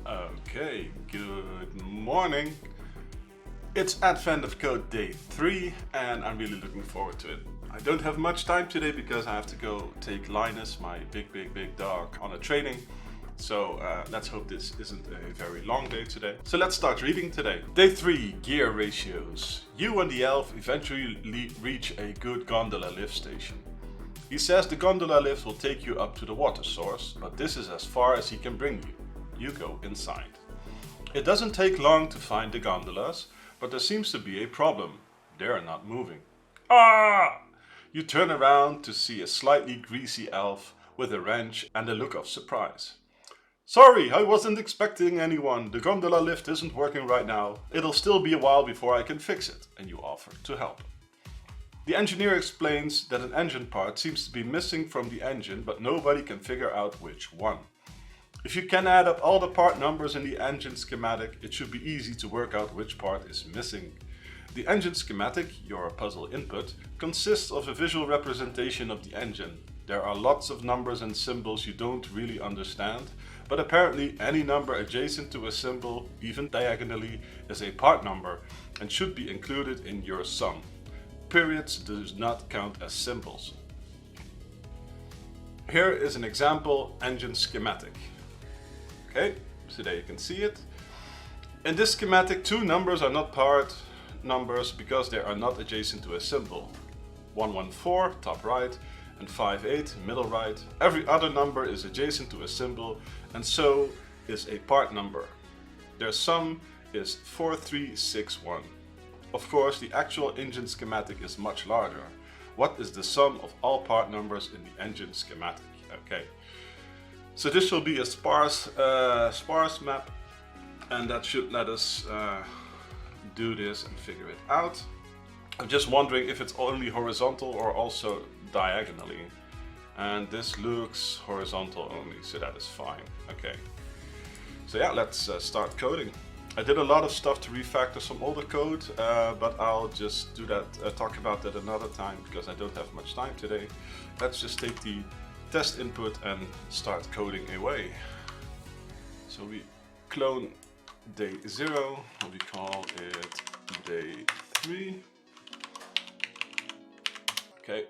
Okay, good morning. It's Advent of Code day 3 and I'm really looking forward to it. I don't have much time today because I have to go take Linus, my big dog, on a training. So let's hope this isn't a very long day today. So let's start reading today. Day 3, gear ratios. You and the elf eventually reach a good gondola lift station. He says the gondola lift will take you up to the water source, but this is as far as he can bring you. You go inside. It doesn't take long to find the gondolas, but there seems to be a problem. They're not moving. Ah! You turn around to see a slightly greasy elf with a wrench and a look of surprise. Sorry, I wasn't expecting anyone. The gondola lift isn't working right now. It'll still be a while before I can fix it, and you offer to help. The engineer explains that an engine part seems to be missing from the engine, but nobody can figure out which one. If you can add up all the part numbers in the engine schematic, it should be easy to work out which part is missing. The engine schematic, your puzzle input, consists of a visual representation of the engine. There are lots of numbers and symbols you don't really understand, but apparently any number adjacent to a symbol, even diagonally, is a part number and should be included in your sum. Periods do not count as symbols. Here is an example engine schematic. Okay, so there you can see it. In this schematic, two numbers are not part numbers because they are not adjacent to a symbol. 114, top right, and 58, middle right. Every other number is adjacent to a symbol and so is a part number. Their sum is 4361. Of course, the actual engine schematic is much larger. What is the sum of all part numbers in the engine schematic? Okay. So this will be a sparse map, and that should let us do this and figure it out. I'm just wondering if it's only horizontal or also diagonally. And this looks horizontal only, so that is fine. Okay. So yeah, let's start coding. I did a lot of stuff to refactor some older code, but I'll just do that, talk about that another time because I don't have much time today. Let's just take the test input and start coding away. So we clone day 0, we call it day 3. Okay,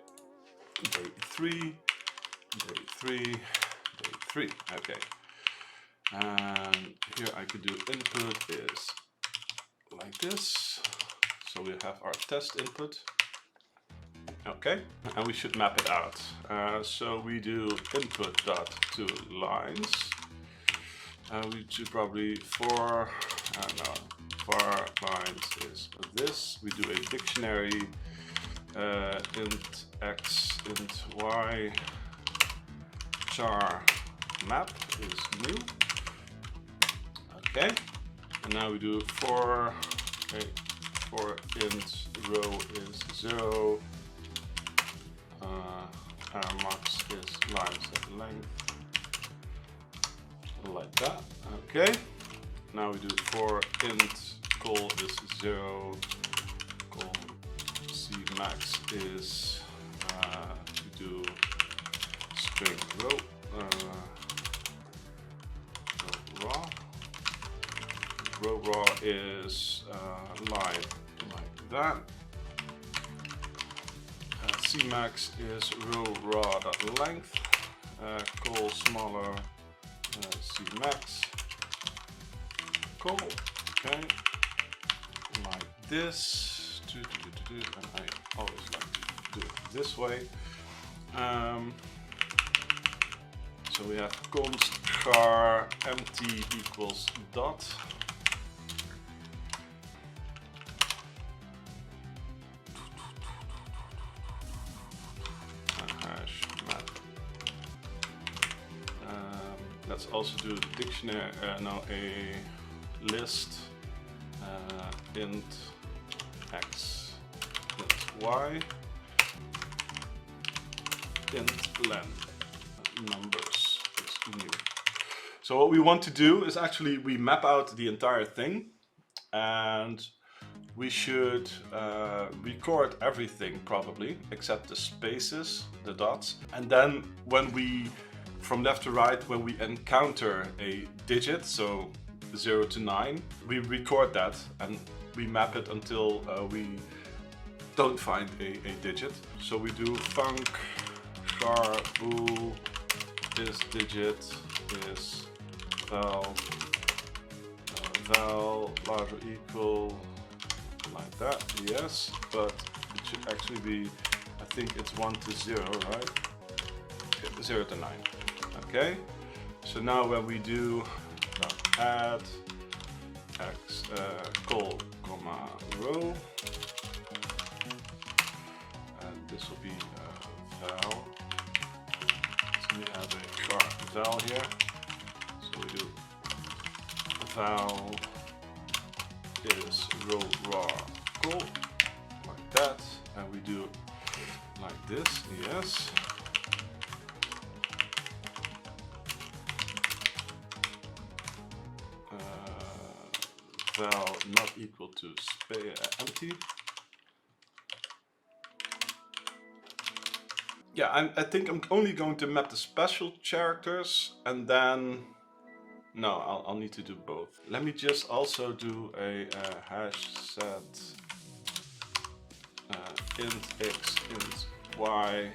day 3, day 3, day 3, okay. And here I could do input is like this. So we have our test input. Okay, and we should map it out. So we do input dot to lines. We should probably for lines is this. We do a dictionary int x int y char map is new. Okay, and now we do for int row is 0. Our max is lines at length, like that. Okay, now we do for int call is 0, call c max is we do string row raw is line like that. Cmax is row raw dot length. Call smaller cmax. Call. Okay. Like this. And I always like to do it this way. So we have const char empty equals dot. Let's also do the dictionary, a list int x, int y, int len, numbers is new. So what we want to do is actually we map out the entire thing and we should record everything probably except the spaces, the dots, and then when we from left to right, when we encounter a digit, so 0 to 9. We record that and we map it until we don't find a digit. So we do func char bool this digit is val larger equal like that, yes, but it should actually be, I think it's 1 to 0, right? Okay, 0 to 9. Okay, so now when we do add x col comma row, and this will be val. So we have a char val here. So we do val is row raw col like that, and we do like this, yes. Val not equal to empty. Yeah, I think I'm only going to map the special characters, and then no, I'll need to do both. Let me just also do a hash set int x int y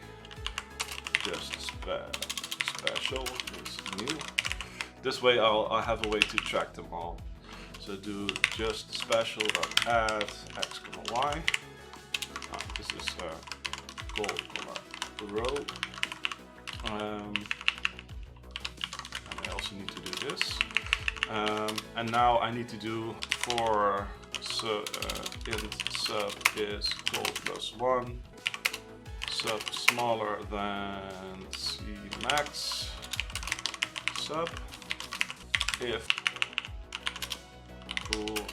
just special is new. This way I'll have a way to track them all. So do just special add x comma y. This is col comma row. And I also need to do this. And now I need to do for int sub is col plus 1, sub smaller than c max, sub if bool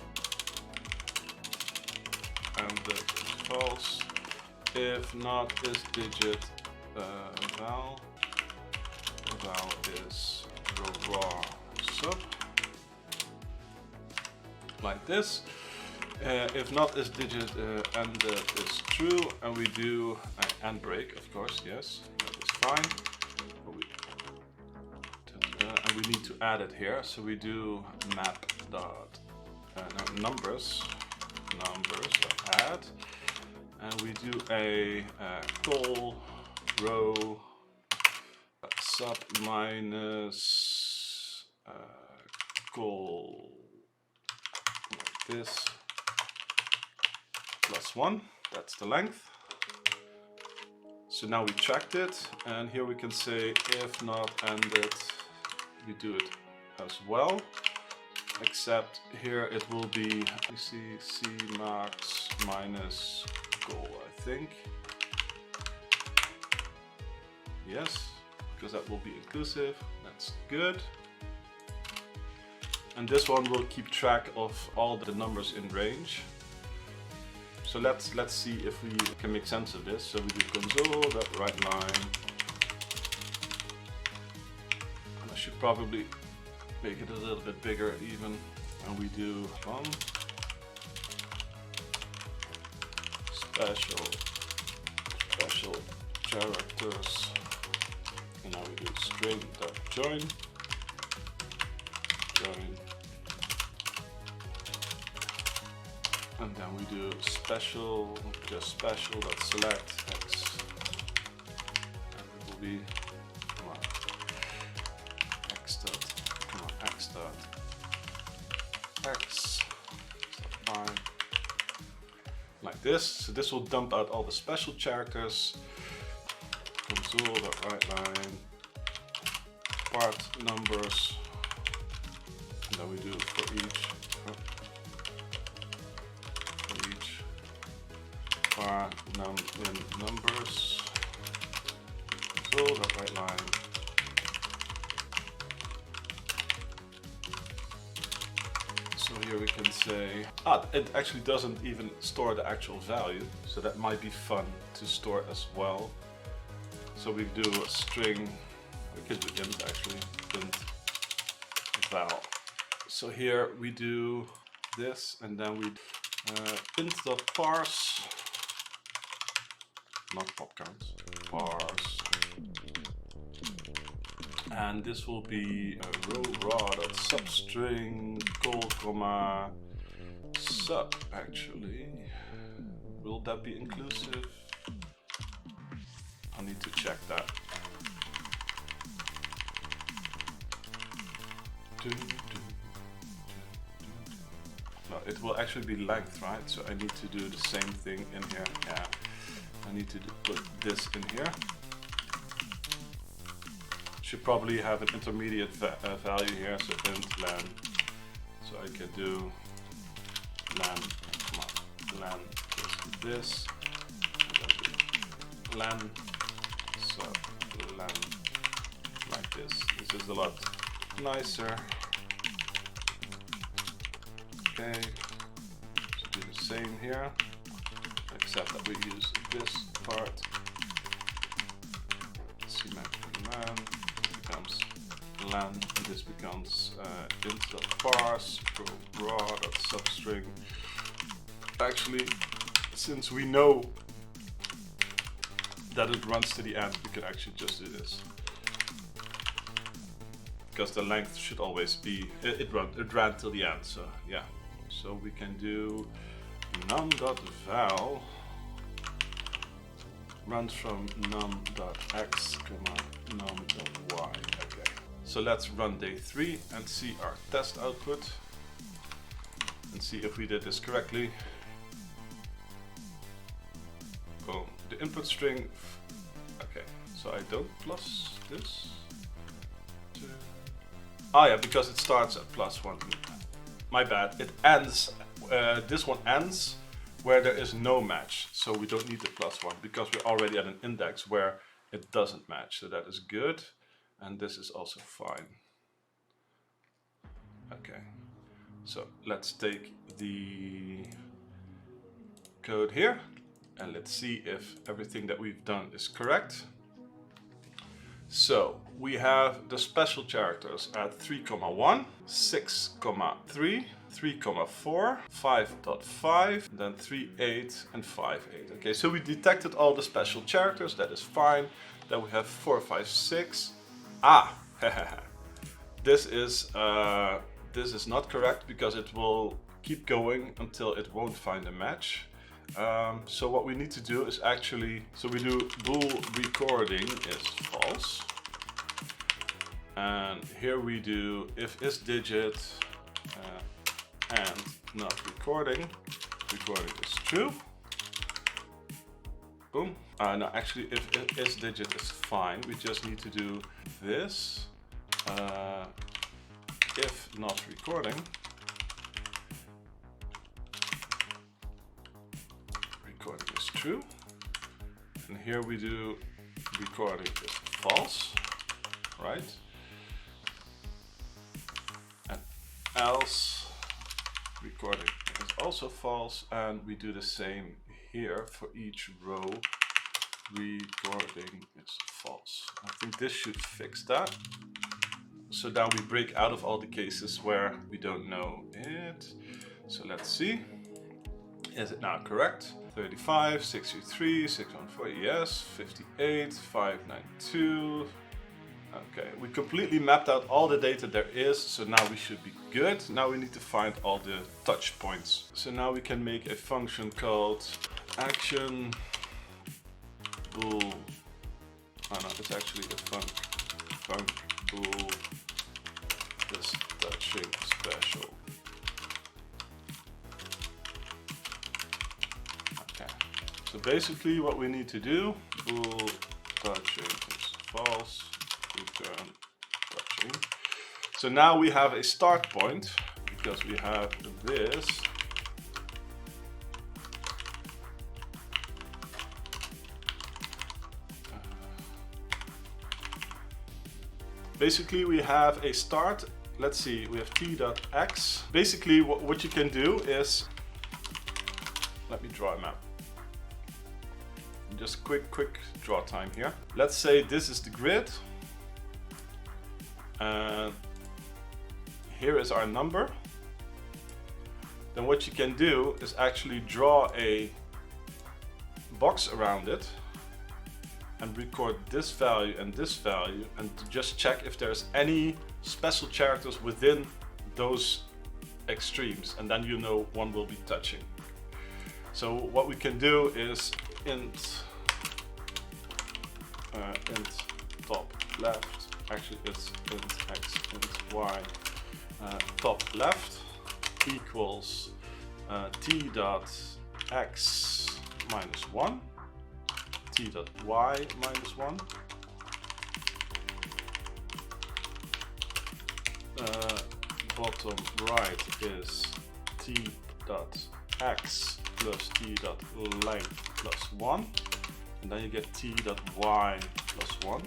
and that is false, if not is digit val is raw sub like this. If not is digit and that is true, and we do and break, of course, yes, that is fine. And we need to add it here, so we do map dot numbers add, and we do a col row sub minus col like this plus 1, that's the length. So now we tracked it, and here we can say if not ended, we do it as well, except here it will be c max minus col, I think. Yes, because that will be inclusive. That's good. And this one will keep track of all the numbers in range. So let's see if we can make sense of this. So we do console.writeLine. And I should probably make it a little bit bigger even. And we do special characters. And now we do string.join. And then we do special, just special.select x. And it will be x. Fine. Like this. So this will dump out all the special characters. Console.writeLine. Part numbers. And then we do for each part in numbers. Console.writeLine. So here we can say, it actually doesn't even store the actual value, so that might be fun to store as well. So we do a string, we could do int actually, int val. So here we do this, and then we int.parse, not pop counts, parse And this will be a row raw.substring call comma sub actually. Will that be inclusive? I need to check that. No, it will actually be length, right? So I need to do the same thing in here. Yeah, I need to put this in here. Should probably have an intermediate value here, so int len. So I can do len, come on, len is this, and then do len, so len like this. This is a lot nicer. Okay, so do the same here, except that we use this part. Symmetric len becomes len, and this becomes int.parse raw.substring. Actually, since we know that it runs to the end, we can actually just do this. Because the length should always be, it ran till the end, so yeah. So we can do num.val runs from num.x, num.y. Okay. So let's run day 3 and see our test output and see if we did this correctly. Boom. The input string. Okay. So I don't plus this. Oh yeah, because it starts at +1. My bad. It ends. This one ends where there is no match, so we don't need the +1 because we're already at an index where it doesn't match. So that is good, and this is also fine. Okay. So let's take the code here and let's see if everything that we've done is correct. So we have the special characters at 3,1, 6,3, 3,4, 5.5, then 3.8 and 5.8. Okay, so we detected all the special characters, that is fine. Then we have 4, 5, 6. Ah, this is not correct because it will keep going until it won't find a match. So what we need to do is actually, so we do bool recording is false, and here we do if is digit and not recording is true. Boom. No, actually if is digit is fine, we just need to do this, if not recording. Recording is true, and here we do recording is false, right? And else recording is also false, and we do the same here for each row. Recording is false. I think this should fix that. So now we break out of all the cases where we don't know it. So let's see. Is it now correct? 35, 63, 614, yes, 58, 592. Okay, we completely mapped out all the data there is, so now we should be good. Now we need to find all the touch points. So now we can make a function called action bool. Oh no, it's actually a func bool is touching special. So basically what we need to do, bool touching is false, return touching. So now we have a start point because we have this. Basically we have a start, let's see, we have t.x. Basically what you can do is, let me draw a map. Just quick draw time here. Let's say this is the grid, and here is our number. Then what you can do is actually draw a box around it, and record this value and to just check if there's any special characters within those extremes, and then you know one will be touching. So what we can do is int top left, actually it's int x, int y, top left equals t dot x minus 1, t dot y minus 1, bottom right is t dot x plus t dot length plus 1, and then you get t dot y plus 1.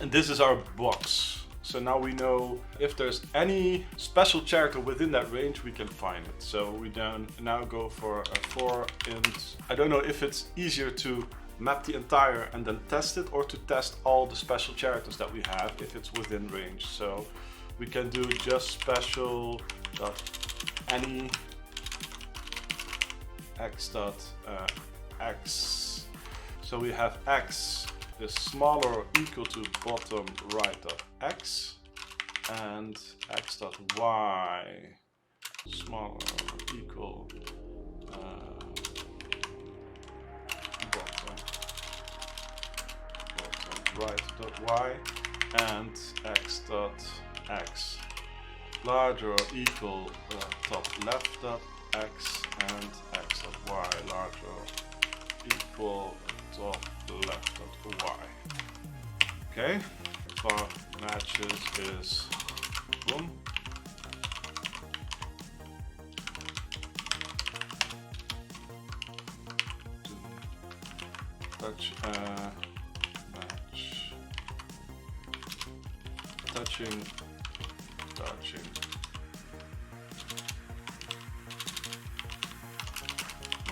And this is our box. So now we know if there's any special character within that range, we can find it. So we then now go for a for int. I don't know if it's easier to map the entire and then test it, or to test all the special characters that we have if it's within range. So we can do just special dot any x dot x. So we have x is smaller or equal to bottom right of x, and x dot y smaller or equal bottom right dot y, and x dot x larger or equal top left dot x, and x dot y larger or equal top left dot y. Okay, for matches is boom. Touch match touching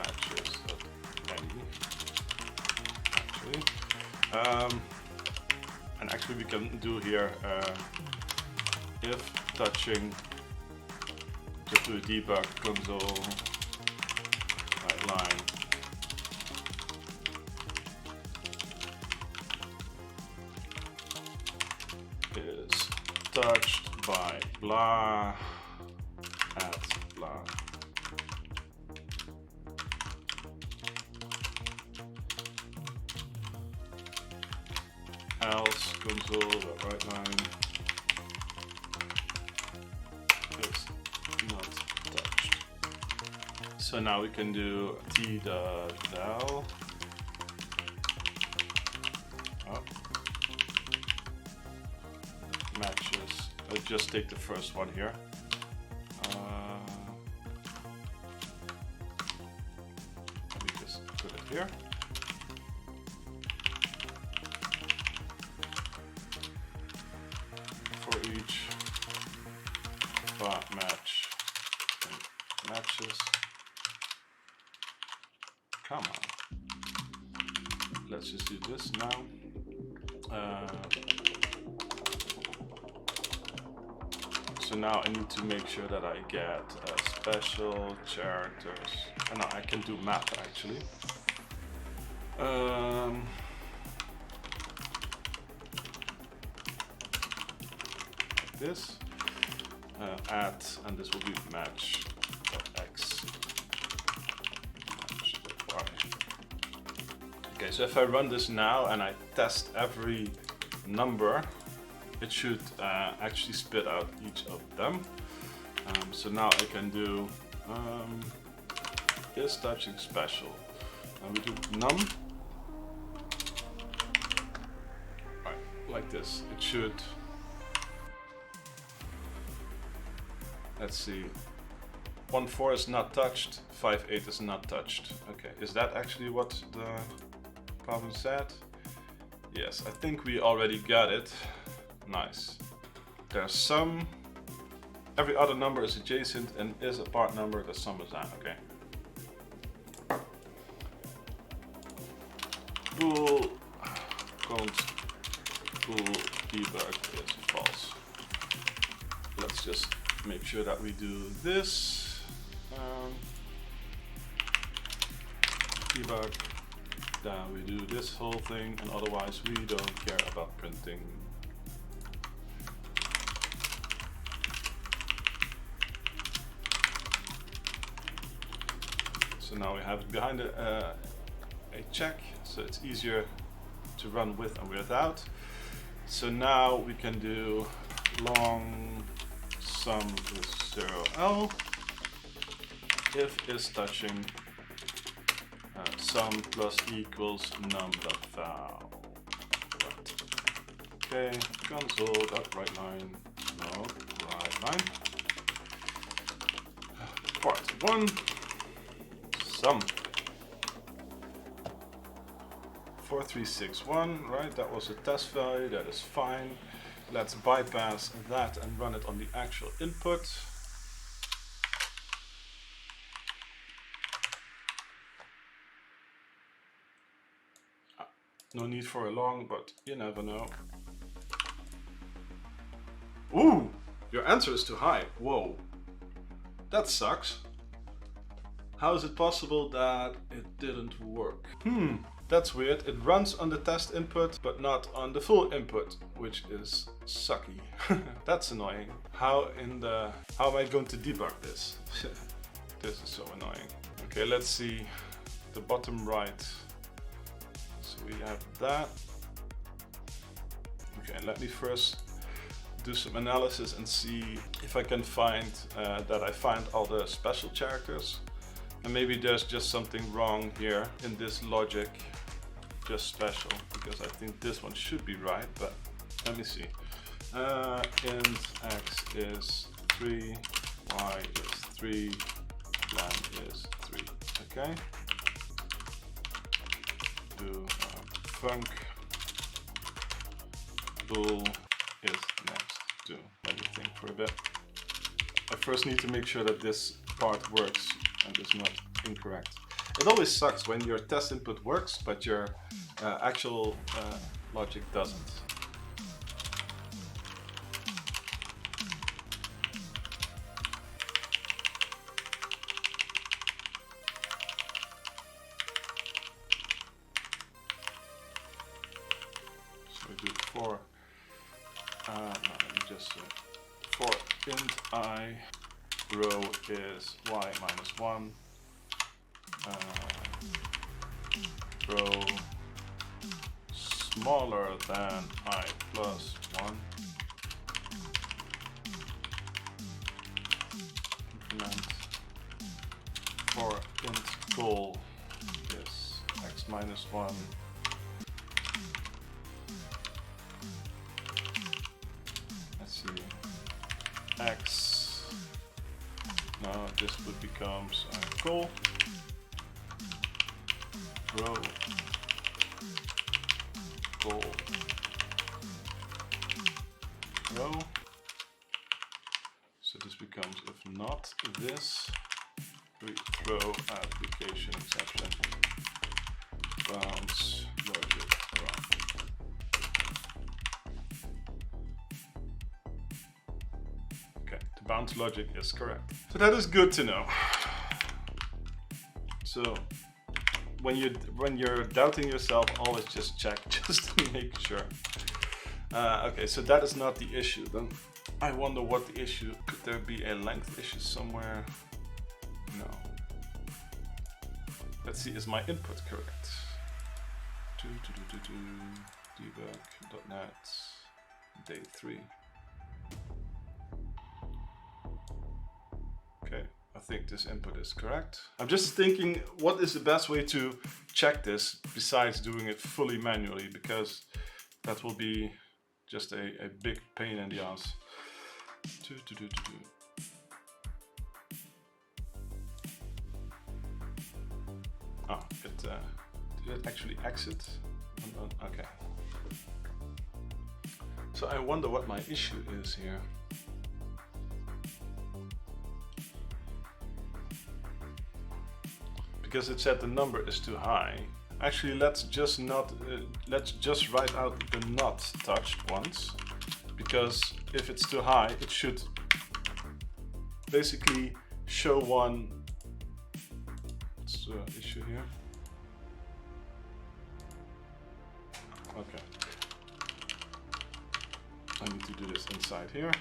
matches at any. And actually we can do here if touching, just do a debug console line is touched by blah at blah. Else console.writeLine is not touched. So now we can do t.val matches. I'll just take the first one here. Let me just put it here. For each match matches. Come on. Let's just do this now. So now I need to make sure that I get special characters. And now I can do map actually. Like this. Add, and this will be match.x. Match.y. Okay, so if I run this now and I test every number, it should actually spit out each of them. So now I can do is touching special. And we do num. Right, like this. It should. Let's see. 1.4 is not touched. 5.8 is not touched. Okay, is that actually what the problem said? Yes, I think we already got it. Nice. There's some. Every other number is adjacent and is a part number. The sum is that. Okay. Bool const bool debug is false. Let's just make sure that we do this. Debug Then we do this whole thing, and otherwise we don't care about printing. So now we have it behind a check, so it's easier to run with and without. So now we can do long sum is 0L if is touching sum plus equals num.val. Okay, console dot right line, no, right line. Part 1, sum. 4361, right, that was a test value, that is fine. Let's bypass that and run it on the actual input. No need for a long, but you never know. Ooh, your answer is too high. Whoa, that sucks. How is it possible that it didn't work? That's weird. It runs on the test input, but not on the full input, which is sucky. That's annoying. How am I going to debug this? This is so annoying. Okay, let's see the bottom right. So we have that. Okay, let me first do some analysis and see if I can find that I find all the special characters. And maybe there's just something wrong here in this logic, just special, because I think this one should be right, but let me see. Int x is 3, y is 3, len is 3, okay? Do func bool is next to. Let me think for a bit. I first need to make sure that this part works and is not incorrect. It always sucks when your test input works, but your actual logic doesn't. So we do for, no, let me just for int I row is y minus 1, row smaller than I plus 1, increment for int goal is x minus 1, let's see, x, now this would become goal, row, goal, row. So this becomes, if not this, we throw application exception, bounce logic wrong. Okay, the bounce logic is correct. So that is good to know. So when you're doubting yourself, always just check, just to make sure. Okay, so that is not the issue. Then I wonder what the issue. Could there be a length issue somewhere? No. Let's see, is my input correct? Debug.net day 3. Okay. I think this input is correct. I'm just thinking, what is the best way to check this besides doing it fully manually, because that will be just a big pain in the ass. Oh, did it actually exit? Okay. So I wonder what my issue is here. Because it said the number is too high. Actually, let's just write out the not touched ones, because if it's too high, it should basically show one. What's the issue here? Okay. I need to do this inside here.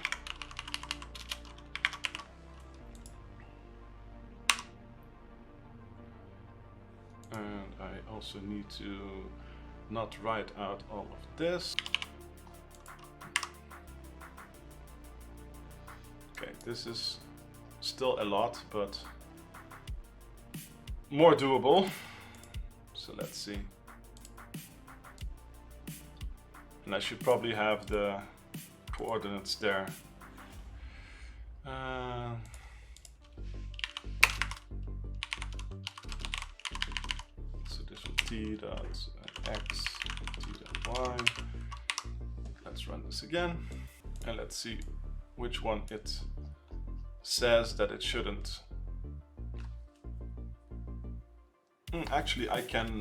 And I also need to not write out all of this. Okay, this is still a lot, but more doable. So let's see. And I should probably have the coordinates there. So this will t dot x, t dot y. Let's run this again, and let's see which one it says that it shouldn't. Actually, I can,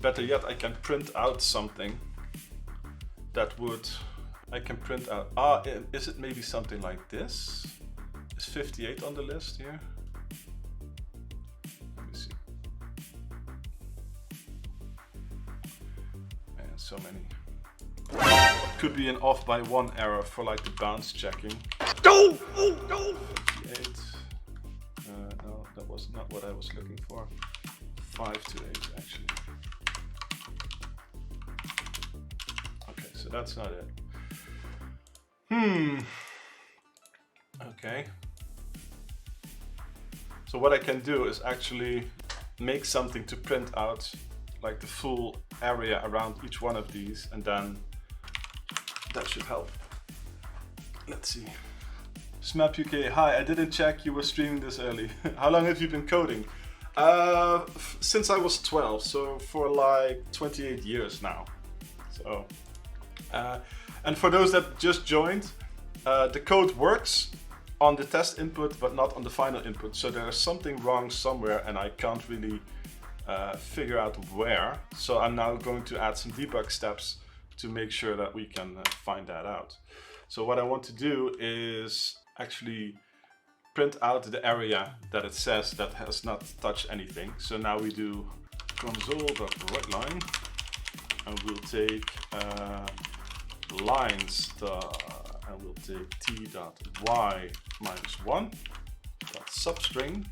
better yet, I can print out something that would, I can print out, is it maybe something like this? Is 58 on the list here? Let me see. And so many. Could be an off by one error for like the bounce checking. No! 58. No, that was not what I was looking for. 5 to 8 actually. Okay, so that's not it. Okay. So what I can do is actually make something to print out like the full area around each one of these, and then that should help. Let's see. Smap UK, hi, I didn't check you were streaming this early. How long have you been coding? Since I was 12, so for like 28 years now. So, and for those that just joined, the code works on the test input, but not on the final input. So there's something wrong somewhere, and I can't really figure out where. So I'm now going to add some debug steps to make sure that we can find that out. So what I want to do is actually print out the area that it says that has not touched anything. So now we do console.writeLine, and we'll take lines, and we'll take t.y minus 1, dot substring,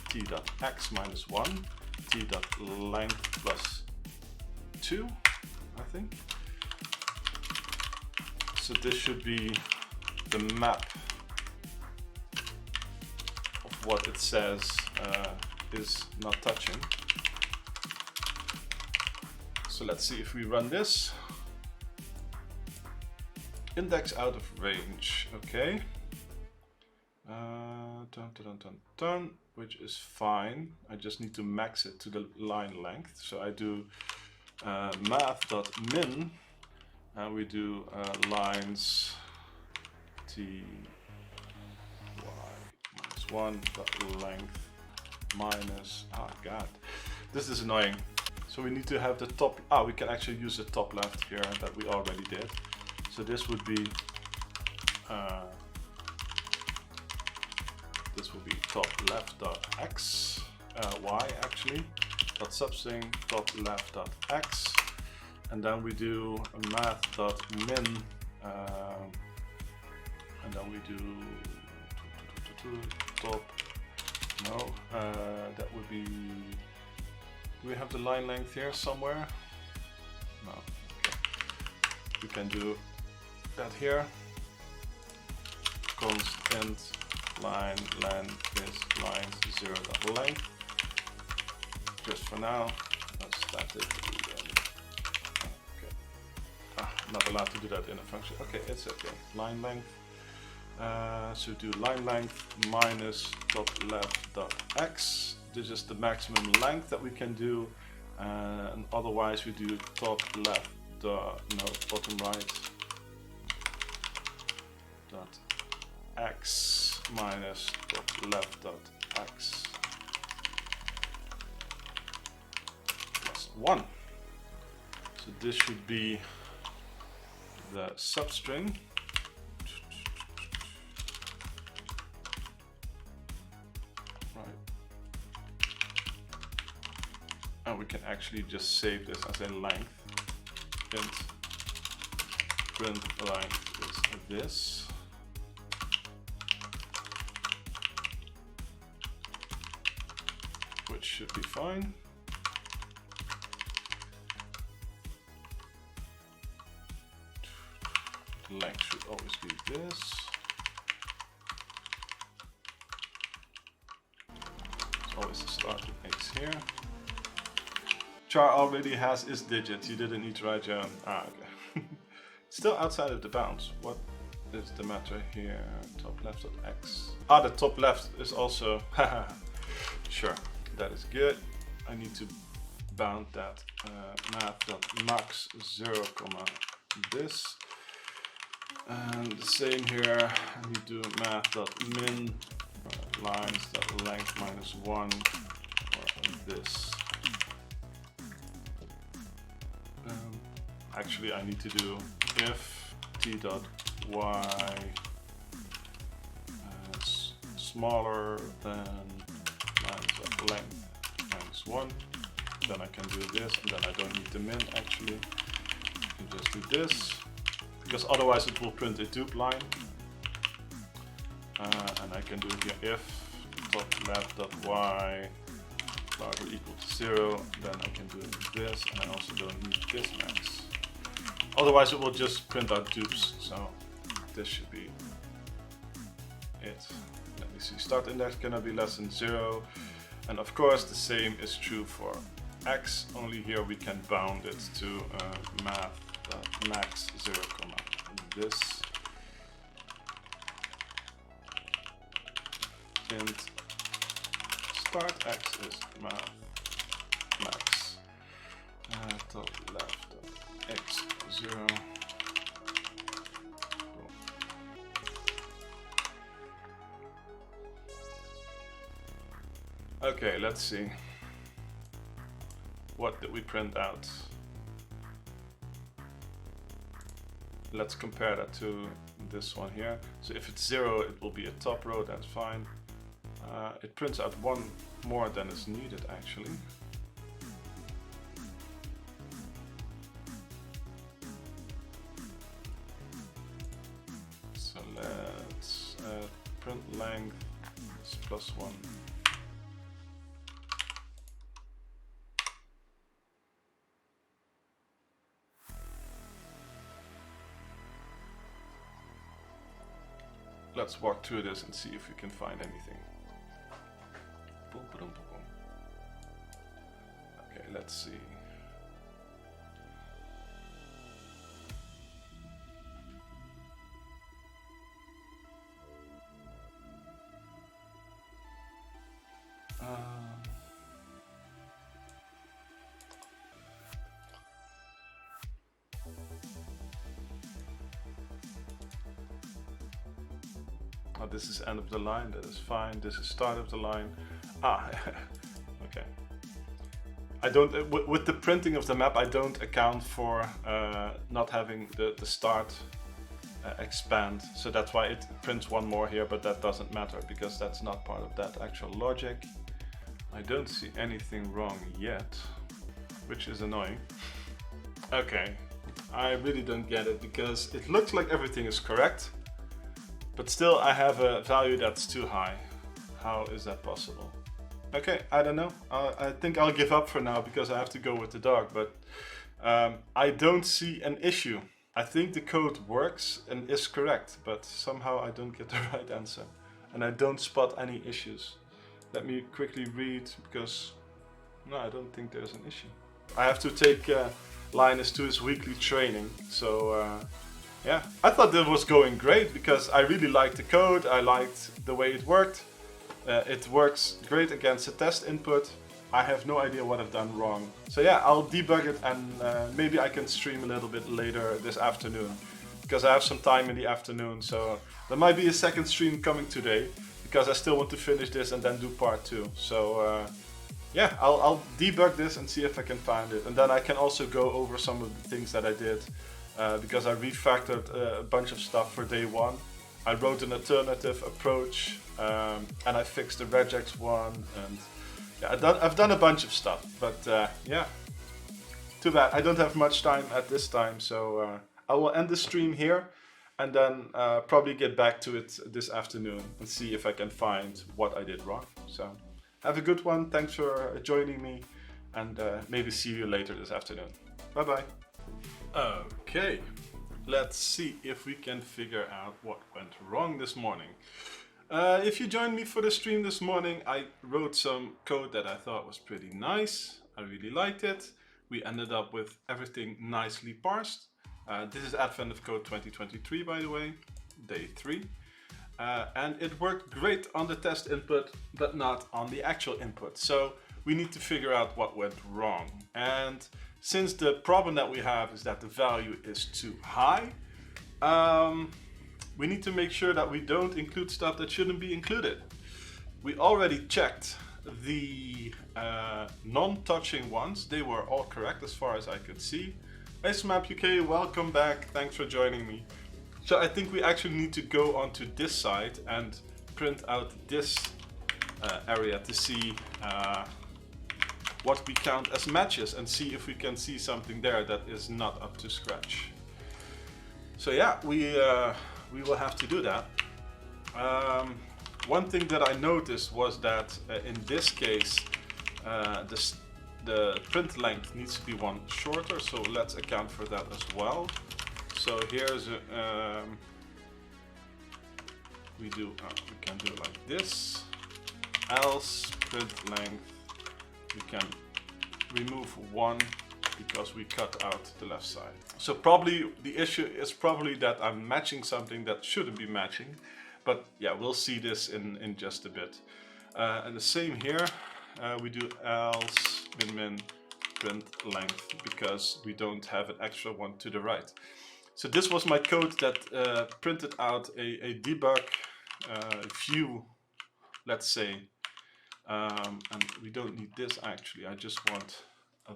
t.x minus 1, t.length plus 2, I think. So this should be the map of what it says is not touching. So let's see if we run this. Index out of range, okay. Which is fine. I just need to max it to the line length. So I do math.min, and we do lines t y minus 1 dot length minus, oh god, this is annoying. So we need to have the top, we can actually use the top left here that we already did. So this would be top left dot x, y actually, dot substring top left dot x, and then we do a math dot min, and then we do top, no, that would be, do we have the line length here somewhere? No, okay. We can do that here. Constant line length is lines 0 dot length. Just for now, static. Okay. Not allowed to do that in a function. Okay, it's okay. Line length. So do line length minus top left dot x. This is the maximum length that we can do, and otherwise we do top left dot, no, bottom right dot x minus top left dot x plus 1. So this should be the substring. And we can actually just save this as a length. int print length is this. Which should be fine. Length should always be this. It's always the start with X here. Char already has is digits, you didn't need to write your own. Ah, okay. Still outside of the bounds. What is the matter here? Top left of X. Ah, the top left is also, sure, that is good. I need to bound that math.max 0, this. And the same here, I need to do math.min lines.length -1 or this. Actually, I need to do if t.y is smaller than length -1, then I can do this, and then I don't need the min actually. I just do this, because otherwise it will print a dupe line. And I can do here if .left.y larger or equal to 0, then I can do this, and I also don't need this max. Otherwise it will just print out dupes, so this should be it. Let me see, start index cannot be less than 0, and of course the same is true for x, only here we can bound it to math.max 0, this. Int start x is math.max top left x 0. Cool. Okay, let's see. What did we print out? Let's compare that to this one here. So if it's 0, it will be a top row, that's fine. It prints out one more than is needed actually. So let's print length is +1. Let's walk through this and see if we can find anything. Okay, let's see. Oh, this is end of the line, that is fine. This is start of the line. Ah, okay. I don't, with the printing of the map, I don't account for not having the start expand. So that's why it prints one more here, but that doesn't matter because that's not part of that actual logic. I don't see anything wrong yet, which is annoying. Okay, I really don't get it because it looks like everything is correct, but still I have a value that's too high. How is that possible? Okay, I don't know. I think I'll give up for now because I have to go with the dog, but I don't see an issue. I think the code works and is correct, but somehow I don't get the right answer. And I don't spot any issues. Let me quickly read because no, I don't think there's an issue. I have to take Linus to his weekly training, so yeah. I thought that was going great because I really liked the code, I liked the way it worked. It works great against a test input. I have no idea what I've done wrong. So yeah, I'll debug it and maybe I can stream a little bit later this afternoon because I have some time in the afternoon. So there might be a second stream coming today because I still want to finish this and then do part 2. So yeah, I'll debug this and see if I can find it. And then I can also go over some of the things that I did because I refactored a bunch of stuff for day 1. I wrote an alternative approach and I fixed the regex one, and yeah, I've done a bunch of stuff, but yeah, too bad. I don't have much time at this time, so I will end the stream here and then probably get back to it this afternoon and see if I can find what I did wrong. So have a good one. Thanks for joining me, and maybe see you later this afternoon. Bye bye. Okay, let's see if we can figure out what went wrong this morning. If you joined me for the stream this morning, I wrote some code that I thought was pretty nice. I really liked it. We ended up with everything nicely parsed. This is Advent of Code 2023, by the way, day 3. And it worked great on the test input, but not on the actual input. So we need to figure out what went wrong. And since the problem that we have is that the value is too high, we need to make sure that we don't include stuff that shouldn't be included. We already checked the non-touching ones. They were all correct as far as I could see. Hey Smap UK, welcome back. Thanks for joining me. So I think we actually need to go onto this side and print out this area to see what we count as matches and see if we can see something there that is not up to scratch. So yeah, we will have to do that. One thing that I noticed was that in this case, the print length needs to be one shorter, so let's account for that as well. So here's we can do it like this. Else print length, we can remove 1 because we cut out the left side. So probably the issue is probably that I'm matching something that shouldn't be matching. But yeah, we'll see this in just a bit. And the same here, we do else min print length because we don't have an extra one to the right. So this was my code that printed out a debug view, let's say. And we don't need this actually, I just want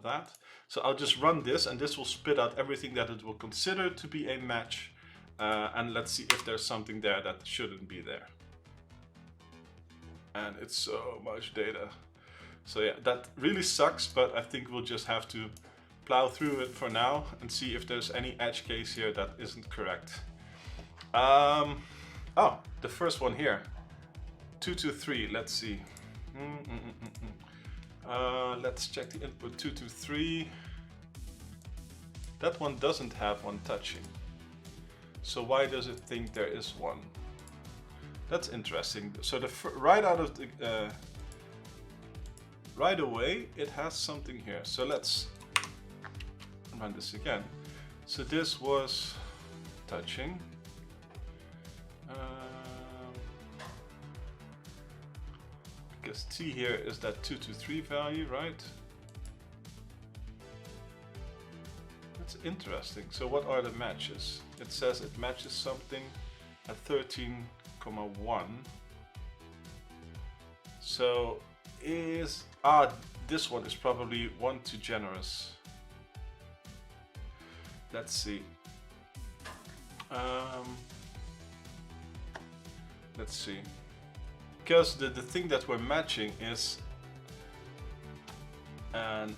that. So I'll just run this and this will spit out everything that it will consider to be a match. And let's see if there's something there that shouldn't be there. And it's so much data. So yeah, that really sucks, but I think we'll just have to plow through it for now and see if there's any edge case here that isn't correct. Oh, the first one here. 223, let's see. Let's check the input 223. That one doesn't have one touching. So why does it think there is one? That's interesting. So right out of the right away, it has something here. So let's run this again. So this was touching. Because T here is that 223 value, right? That's interesting. So what are the matches? It says it matches something at 13,1. So is this one is probably one too generous. Let's see. Let's see. Because the thing that we're matching is an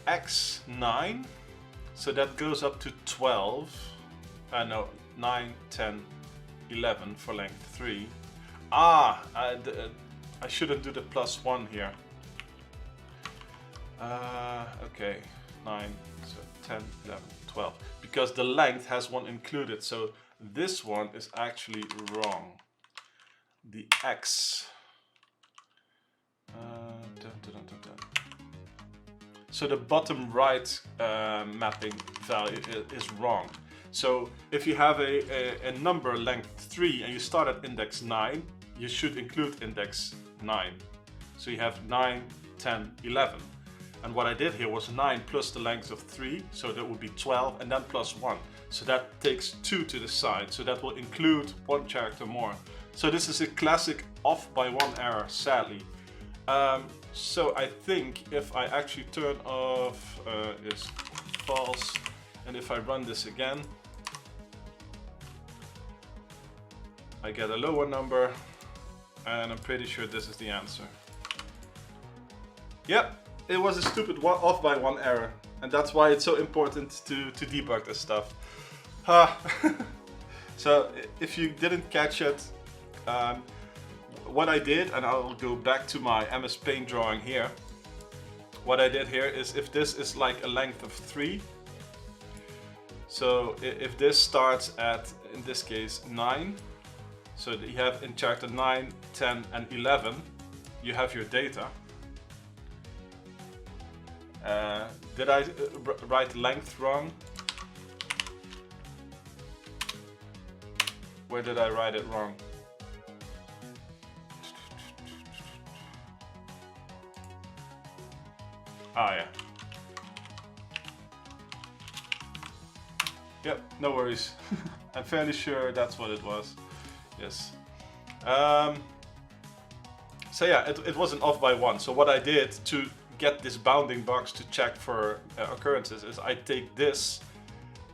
X9. So that goes up to 12, no, 9, 10, 11 for length 3. I shouldn't do the +1 here. Okay, 9, so 10, 11, 12. Because the length has one included, so this one is actually wrong. The X. So the bottom right mapping value is wrong. So if you have a number length 3 and you start at index 9, you should include index 9. So you have 9, 10, 11. And what I did here was 9 plus the length of 3, so that would be 12, and then +1. So that takes 2 to the side, so that will include one character more. So this is a classic off by 1 error, sadly. So I think if I actually turn off is false, and if I run this again, I get a lower number, and I'm pretty sure this is the answer. Yep, it was a stupid off by 1 error. And that's why it's so important to debug this stuff. Ah. So if you didn't catch it, what I did, and I'll go back to my MS Paint drawing here. What I did here is, if this is like a length of 3, so if this starts at, in this case, 9, so that you have in chapter 9, 10 and 11, you have your data. Did I write length wrong? Where did I write it wrong? Ah, yeah. Yep, no worries. I'm fairly sure that's what it was. Yes. So yeah, it wasn't off by 1. So what I did to get this bounding box to check for occurrences is I take this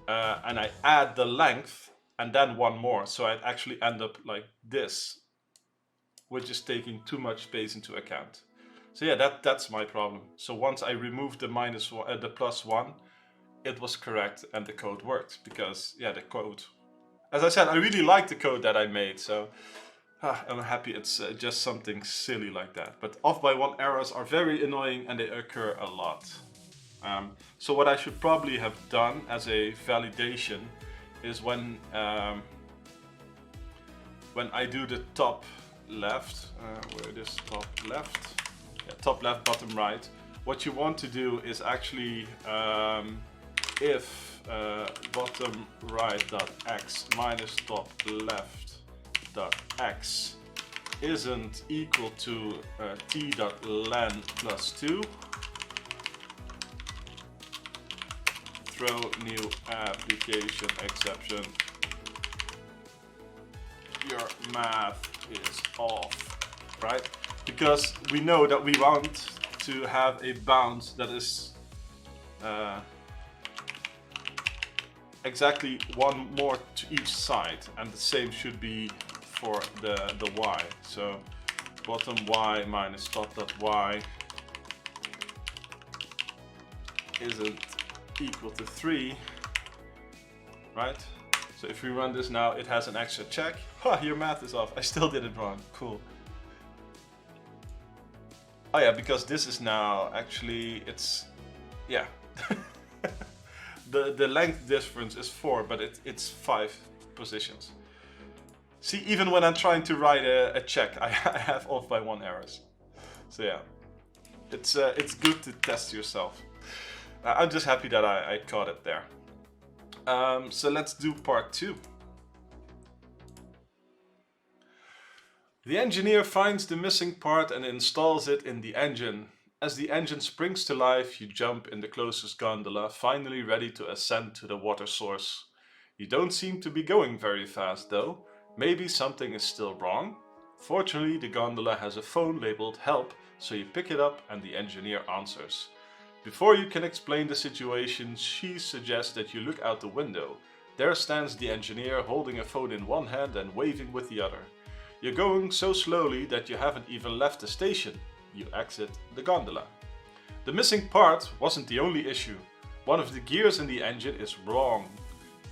and I add the length and then 1 more. So I'd actually end up like this, which is taking too much space into account. So yeah, that's my problem. So once I removed the +1, it was correct and the code worked, because yeah, the code, as I said, I really like the code that I made, so I'm happy it's just something silly like that. But off by 1 errors are very annoying and they occur a lot. So what I should probably have done as a validation is when I do the top left, where it is top left, yeah, top left, bottom right, what you want to do is actually if bottom right dot x minus top left dot x isn't equal to t dot len plus 2, throw new application exception, your math is off, right? Because we know that we want to have a bound that is exactly 1 more to each side, and the same should be for the y. So bottom y minus top dot y isn't equal to 3, right? So if we run this now, it has an extra check. Ha, your math is off. I still did it wrong. Cool. Oh yeah, because this is now actually, it's, yeah. The length difference is 4, but it's 5 positions. See, even when I'm trying to write a check, I have off by 1 errors. So yeah, it's good to test yourself. I'm just happy that I caught it there. So let's do part 2. The engineer finds the missing part and installs it in the engine. As the engine springs to life, you jump in the closest gondola, finally ready to ascend to the water source. You don't seem to be going very fast though. Maybe something is still wrong? Fortunately, the gondola has a phone labeled help, so you pick it up and the engineer answers. Before you can explain the situation, she suggests that you look out the window. There stands the engineer holding a phone in one hand and waving with the other. You're going so slowly that you haven't even left the station. You exit the gondola. The missing part wasn't the only issue. One of the gears in the engine is wrong.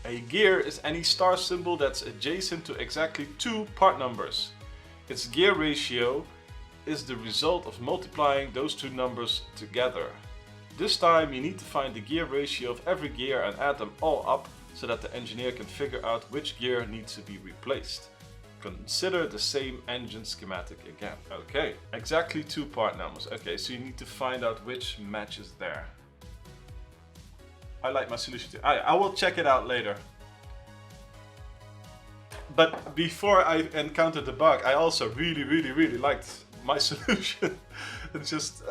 A gear is any star symbol that's adjacent to exactly 2 part numbers. Its gear ratio is the result of multiplying those 2 numbers together. This time you need to find the gear ratio of every gear and add them all up so that the engineer can figure out which gear needs to be replaced. Consider the same engine schematic again. Okay, exactly 2 part numbers. Okay, so you need to find out which matches there. I like my solution too. I will check it out later. But before I encountered the bug, I also really liked my solution. It's just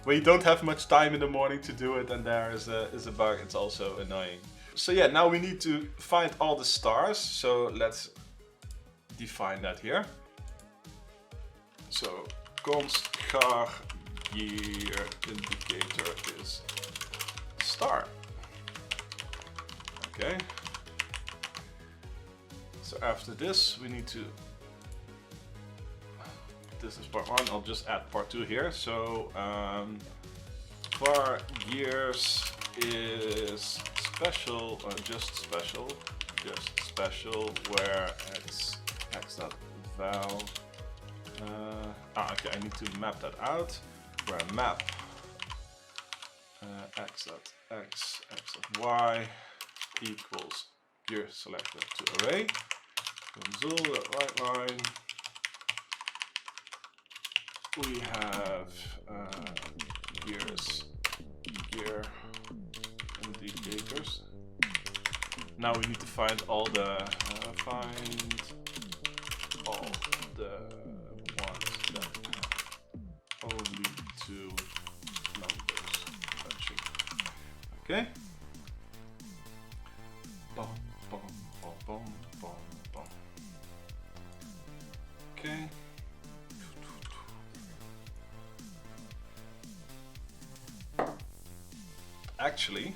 when you don't have much time in the morning to do it and there is a bug, it's also annoying. So yeah, now we need to find all the stars. So let's define that here. So const char gear indicator is star. Okay. So after this we need to, this is part 1, I'll just add part 2 here. So var gears is special, or just special where x dot val. Okay, I need to map that out. Where map x dot dot y equals gear selector to array. Console right line. We have gear indicators. Now we need to find all the ones that have only two numbers touching. Okay. Boom, boom, boom, boom, boom, boom. Okay. Actually,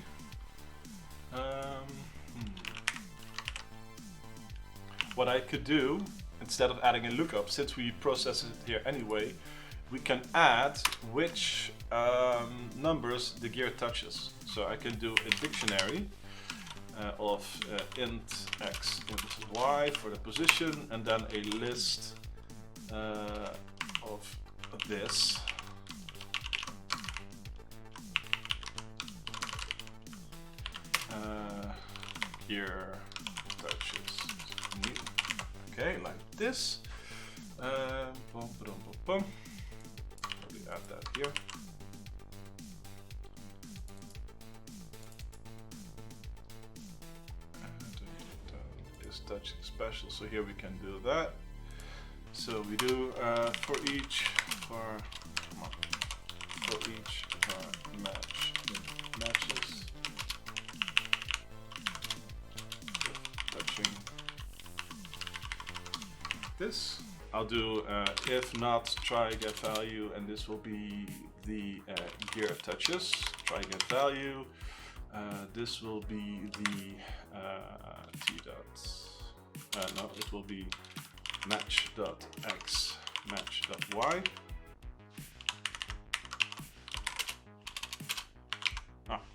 what I could do, instead of adding a lookup, since we process it here anyway, we can add which numbers the gear touches. So I can do a dictionary of int x, int y for the position, and then a list of this. Gear touches new. Okay, like this. Boom, boom, boom, boom. We add that here. Is touching special, so here we can do that. So we do for each matches. Touching this. I'll do if not try get value, and this will be the gear touches. Try get value. This will be the t dots. No, it will be match dot x, match dot y.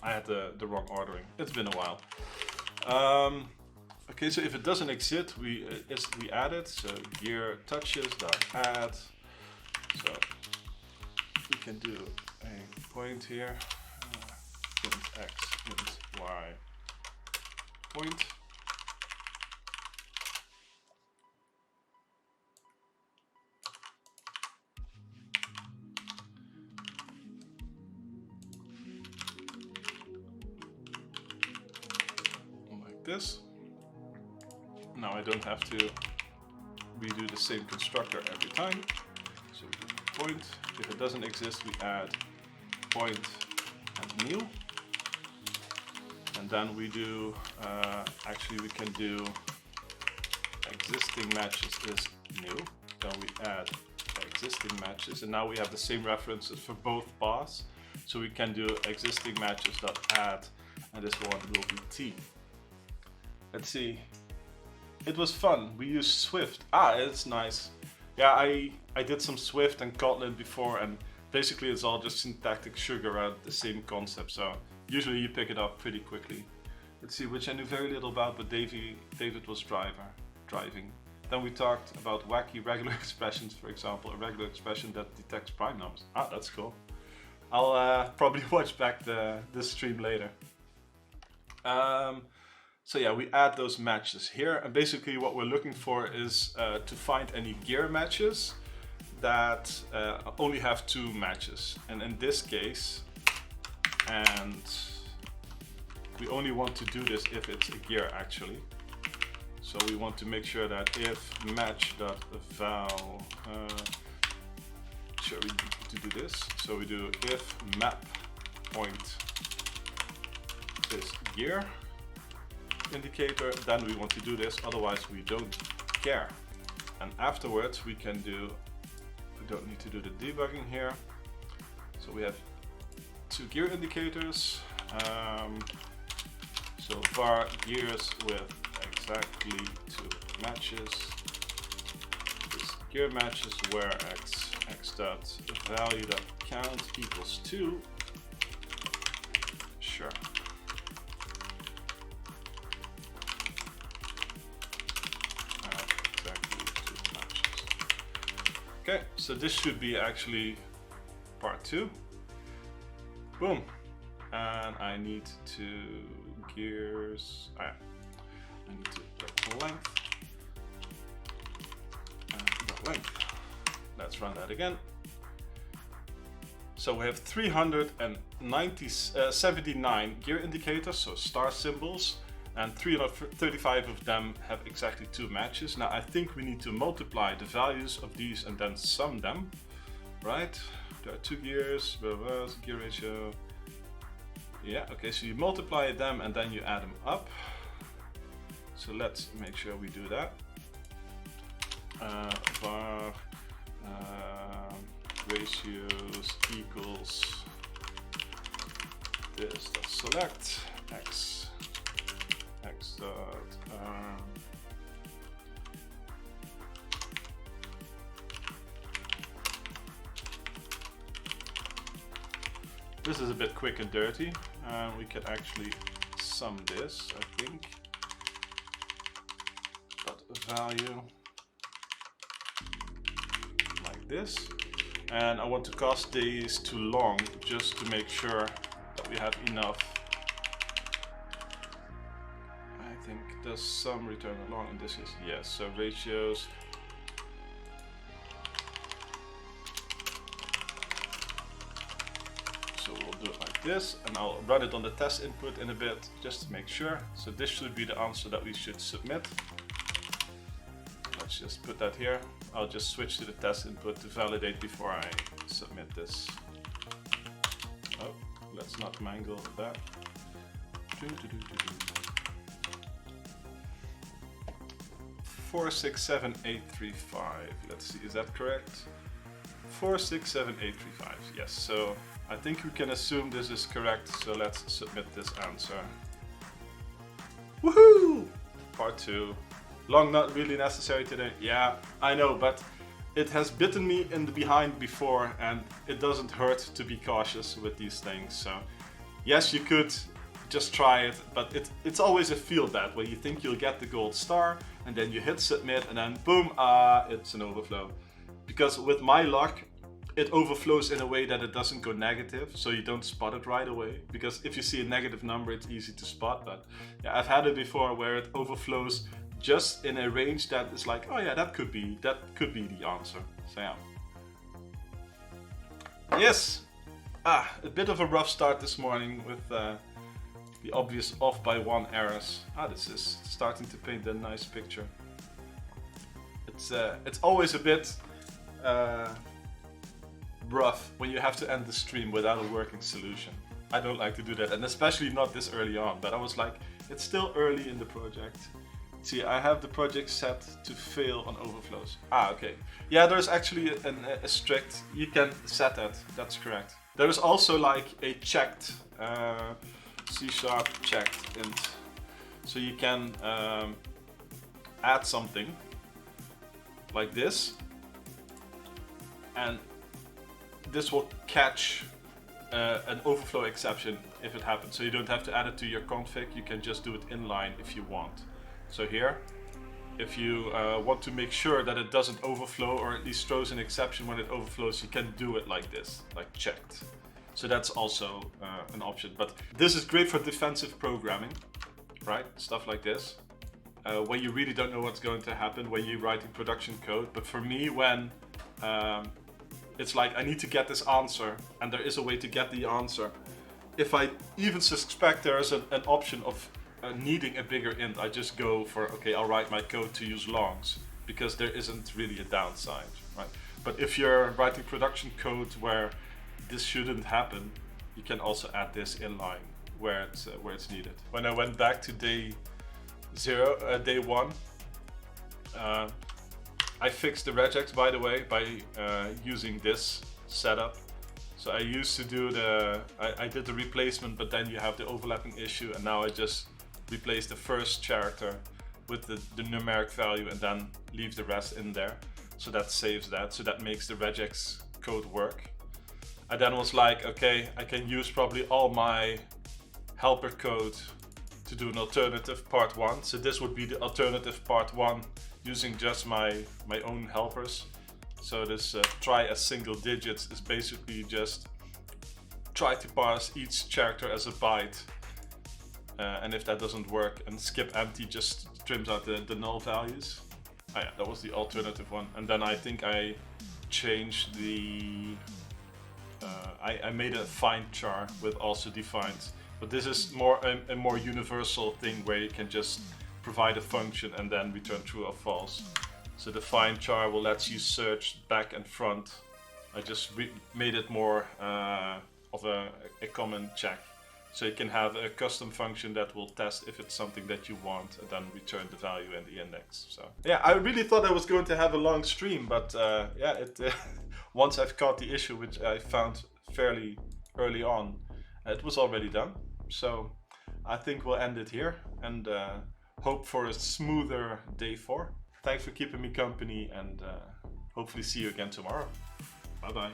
I had the wrong ordering. It's been a while. Okay, so if it doesn't exist, we add it. So gear touches dot add. So we can do a point here. Int x, int y, point. Like this. Now I don't have to redo the same constructor every time. So we do point. If it doesn't exist, we add point and new. And then we do, actually we can do existing matches is new. Then we add existing matches, and now we have the same references for both paths. So we can do existing matches dot add, and this one will be t. Let's see. It was fun. We used Swift. It's nice. Yeah, I did some Swift and Kotlin before, and basically it's all just syntactic sugar around the same concept. So usually you pick it up pretty quickly. Let's see, which I knew very little about, but David was driving. Then we talked about wacky regular expressions, for example, a regular expression that detects prime numbers. That's cool. I'll probably watch back the stream later. So yeah, we add those matches here, and basically what we're looking for is to find any gear matches that only have two matches. And in this case, and we only want to do this if it's a gear actually. So we want to make sure that if match.val, sure we need to do this. So we do if map point is gear indicator, then we want to do this, otherwise we don't care. And afterwards we can do, we don't need to do the debugging here. So we have two gear indicators. So var gears with exactly two matches. This gear matches where x dot value dot count equals 2. sure. Exactly 2 matches. Okay, so this should be actually part 2. Boom. And I need to gears. I need to put length. And the length. Let's run that again. So we have 379 gear indicators, so star symbols, and 335 of them have exactly 2 matches. Now I think we need to multiply the values of these and then sum them, right? There are 2 gears, blah, blah, blah, gear ratio. Yeah, okay, so you multiply them and then you add them up. So let's make sure we do that. Var ratios equals this dot select x dot this is a bit quick and dirty. We can actually sum this, I think. Dot value like this. And I want to cast these to long just to make sure that we have enough. I think does some return a long, and this is yes. So ratios. So we'll do it like this, and I'll run it on the test input in a bit just to make sure. So this should be the answer that we should submit. Let's just put that here. I'll just switch to the test input to validate before I submit this. Oh, let's not mangle that. 467835. Let's see, is that correct? 467835. Yes, so I think we can assume this is correct, so let's submit this answer. Woohoo! Part 2. Long not really necessary today. Yeah, I know, but it has bitten me in the behind before, and it doesn't hurt to be cautious with these things. So yes, you could just try it, but it's always a feel that way. You think you'll get the gold star, and then you hit submit, and then boom, it's an overflow. Because with my luck, it overflows in a way that it doesn't go negative, so you don't spot it right away. Because if you see a negative number, it's easy to spot. But yeah, I've had it before where it overflows just in a range that is like, oh yeah, that could be the answer. So yeah. Yes, a bit of a rough start this morning with the obvious off by 1 errors. This is starting to paint a nice picture. It's always a bit rough when you have to end the stream without a working solution. I don't like to do that, and especially not this early on, but I was like, it's still early in the project. See, I have the project set to fail on overflows. Okay. Yeah, there's actually a strict, you can set that, that's correct. There is also like a checked, C# checked int. So you can add something like this, and this will catch an overflow exception if it happens. So you don't have to add it to your config, you can just do it inline if you want. So here, if you want to make sure that it doesn't overflow, or at least throws an exception when it overflows, you can do it like this, like checked. So that's also an option. But this is great for defensive programming, right? Stuff like this, when you really don't know what's going to happen when you're writing production code. But for me, when it's like I need to get this answer, and there is a way to get the answer. If I even suspect there is an option of needing a bigger int, I just go for, okay, I'll write my code to use longs, because there isn't really a downside, right? But if you're writing production code where this shouldn't happen, you can also add this inline where it's needed. When I went back to day 1, I fixed the regex, by the way, by using this setup. So I used to do I did the replacement, but then you have the overlapping issue, and now I just replace the first character with the numeric value and then leave the rest in there. So that saves that, so that makes the regex code work. I then was like, okay, I can use probably all my helper code to do an alternative part 1. So this would be the alternative part 1 using just my own helpers. So this try as single digits is basically just try to parse each character as a byte. And if that doesn't work, and skip empty just trims out the null values. Oh yeah, that was the alternative one. And then I think I changed the... I made a find char with also defines. But this is more a more universal thing where you can just provide a function and then return true or false. So the find char will let you search back and front. I just made it more of a common check. So you can have a custom function that will test if it's something that you want and then return the value in the index. So yeah, I really thought I was going to have a long stream, but yeah, once I've caught the issue, which I found fairly early on, it was already done. So I think we'll end it here and hope for a smoother day 4. Thanks for keeping me company and hopefully see you again tomorrow. Bye bye.